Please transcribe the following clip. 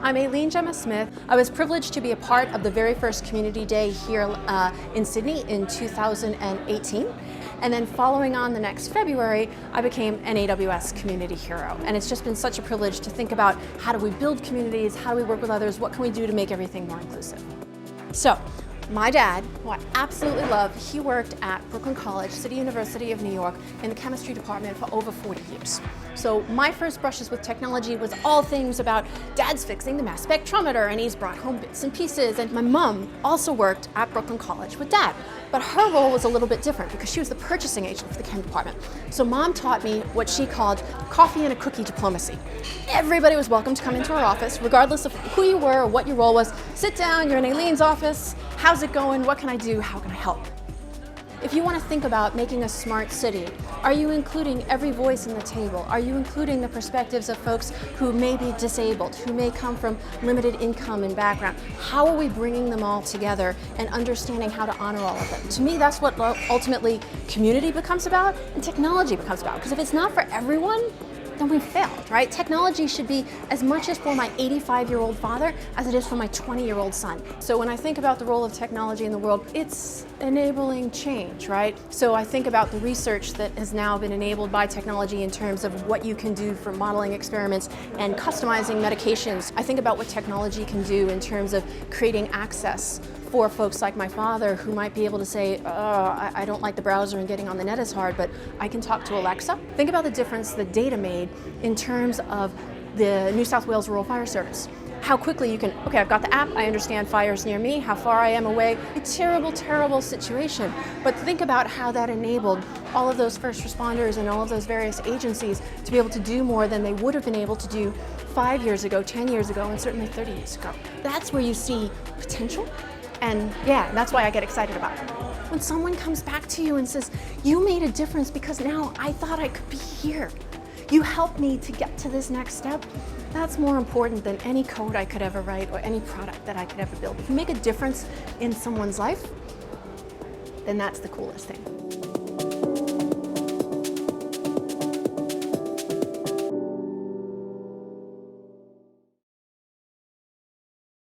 I'm Aileen Gemma Smith. I was privileged to be a part of the very first community day here in Sydney in 2018. And then following on the next February, I became an AWS community hero. And it's just been such a privilege to think about how do we build communities, how do we work with others, what can we do to make everything more inclusive. So, my dad, who I absolutely love, he worked at Brooklyn College, City University of New York, in the chemistry department for over 40 years. So my first brushes with technology was all things about dad's fixing the mass spectrometer and he's brought home bits and pieces. And my mom also worked at Brooklyn College with dad. But her role was a little bit different because she was the purchasing agent for the chem department. So mom taught me what she called coffee and a cookie diplomacy. Everybody was welcome to come into her office, regardless of who you were or what your role was. Sit down, you're in Aileen's office. How's it going? What can I do? How can I help? If you want to think about making a smart city, are you including every voice in the table? Are you including the perspectives of folks who may be disabled, who may come from limited income and background? How are we bringing them all together and understanding how to honor all of them? To me, that's what ultimately community becomes about and technology becomes about. Because if it's not for everyone, then we've failed, right? Technology should be as much as for my 85-year-old father as it is for my 20-year-old son. So when I think about the role of technology in the world, it's enabling change, right? So I think about the research that has now been enabled by technology in terms of what you can do for modeling experiments and customizing medications. I think about what technology can do in terms of creating access for folks like my father who might be able to say, I don't like the browser and getting on the net is hard, but I can talk to Alexa. Think about the difference the data made in terms of the New South Wales Rural Fire Service. How quickly you can, okay, I've got the app, I understand fires near me, how far I am away. A terrible, terrible situation. But think about how that enabled all of those first responders and all of those various agencies to be able to do more than they would have been able to do 5 years ago, 10 years ago, and certainly 30 years ago. That's where you see potential. And yeah, that's why I get excited about it. When someone comes back to you and says, you made a difference because now I thought I could be here. You helped me to get to this next step. That's more important than any code I could ever write or any product that I could ever build. If you make a difference in someone's life, then that's the coolest thing.